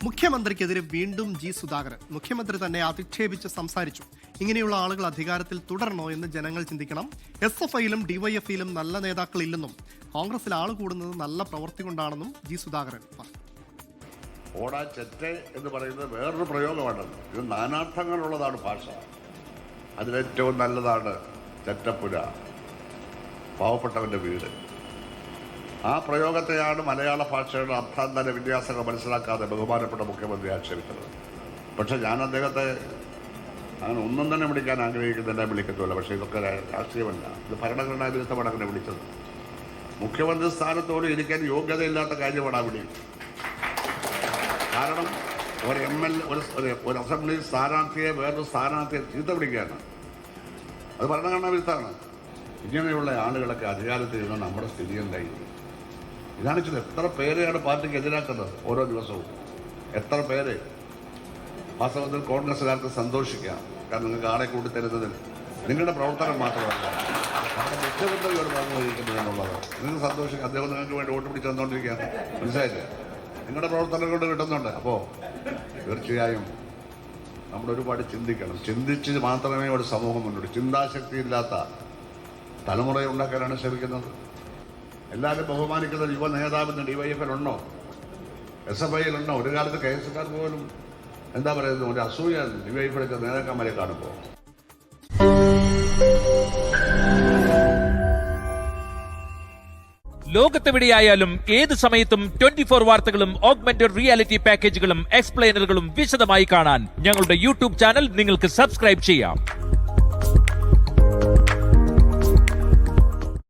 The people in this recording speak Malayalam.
മുഖ്യമന്ത്രിക്കെതിരെ വീണ്ടും ജി സുധാകരൻ. മുഖ്യമന്ത്രി തന്നെ അധിക്ഷേപിച്ച് സംസാരിച്ചു. ഇങ്ങനെയുള്ള ആളുകൾ അധികാരത്തിൽ തുടരണോ എന്ന് ജനങ്ങൾ ചിന്തിക്കണം. SFIയിലും DYFയിലും നല്ല നേതാക്കൾ ഇല്ലെന്നും കോൺഗ്രസിൽ ആൾ കൂടുന്നത് നല്ല പ്രവൃത്തി കൊണ്ടാണെന്നും ജി സുധാകരൻ പറഞ്ഞു. ഓടാ ചെറ്റ എന്ന് പറയുന്നത് വേറൊരു പ്രയോഗമാണല്ലോ. ഇത് നാനാർത്ഥങ്ങളുള്ളതാണ് ഭാഷ. അതിലേറ്റവും നല്ലതാണ് ചെറ്റപ്പുര, പാവപ്പെട്ടവൻ്റെ വീട്. ആ പ്രയോഗത്തെയാണ് മലയാള ഭാഷയുടെ അർത്ഥാന്തര വിന്യാസങ്ങൾ മനസ്സിലാക്കാതെ ബഹുമാനപ്പെട്ട മുഖ്യമന്ത്രി ആക്ഷേപിച്ചത്. പക്ഷെ ഞാൻ അദ്ദേഹത്തെ അങ്ങനെ ഒന്നും തന്നെ വിളിക്കാൻ ആഗ്രഹിക്കുന്നില്ല, വിളിക്കത്തുമില്ല. പക്ഷേ ഇതൊക്കെ രാഷ്ട്രീയമല്ല, ഇത് ഭരണഘടനാ വിരുദ്ധമാണ് അങ്ങനെ വിളിച്ചത്. മുഖ്യമന്ത്രി സ്ഥാനത്തോട് ഇരിക്കാൻ യോഗ്യതയില്ലാത്ത കാര്യമാണ് ആ വിളി. കാരണം ഒരു MLA ഒരു അസംബ്ലി സ്ഥാനാർത്ഥിയെ വേറൊരു സ്ഥാനാർത്ഥിയെ ചീത്ത വിളിക്കുകയാണ്. അത് ഭരണഘടനാ വിരുദ്ധമാണ്. ഇങ്ങനെയുള്ള ആളുകളൊക്കെ അധികാരത്തിൽ ഇരുന്ന് നമ്മുടെ സ്ഥിതി എന്തായി? ഇതാണ് വെച്ചത്. എത്ര പേരെയാണ് പാർട്ടിക്ക് എതിരാക്കുന്നത് ഓരോ ദിവസവും? എത്ര പേര്? വാസ്തവത്തിൽ കോൺഗ്രസ്സുകാർക്ക് സന്തോഷിക്കാം. കാരണം നിങ്ങൾക്ക് ആളെ കൂട്ടിത്തരുന്നതിൽ നിങ്ങളുടെ പ്രവർത്തനം മാത്രമല്ല, നമ്മുടെ മുഖ്യമന്ത്രിയോട് പങ്കുവഹിക്കുന്നത് എന്നുള്ളത് നിങ്ങൾക്ക് സന്തോഷിക്കാം. അദ്ദേഹം നിങ്ങൾക്ക് വേണ്ടി വോട്ട് പിടിച്ച് തന്നുകൊണ്ടിരിക്കുകയാണ്. മനസ്സിലായില്ലേ? നിങ്ങളുടെ പ്രവർത്തനം കൊണ്ട് കിട്ടുന്നുണ്ട്. അപ്പോൾ തീർച്ചയായും നമ്മൾ ഒരുപാട് ചിന്തിക്കണം. ചിന്തിച്ച് മാത്രമേ ഒരു സമൂഹം മുന്നോട്ട്. ചിന്താശക്തി ഇല്ലാത്ത തലമുറയെ ഉണ്ടാക്കാനാണ് ശ്രമിക്കുന്നത്. എല്ലാവരും ബഹുമാനിക്കുന്ന യുവ നേതാവിന് DYFലുണ്ടോ, SFIയിലുണ്ടോ? ഒരു കാലത്ത് KSക്കാർ പോലും എന്താ പറയുന്നത്, ഒരു അസൂയ DYFിലൊക്കെ നേതാക്കന്മാരെ കാണുമ്പോൾ. ലോകത്തെവിടെയായാലും ഏത് സമയത്തും 24 വാർത്തകളും ഓഗ്മെന്റഡ് റിയാലിറ്റി പാക്കേജുകളും എക്സ്പ്ലെയിനറുകളും വിശദമായി കാണാൻ ഞങ്ങളുടെ YouTube ചാനൽ നിങ്ങൾക്ക് സബ്സ്ക്രൈബ് ചെയ്യാം.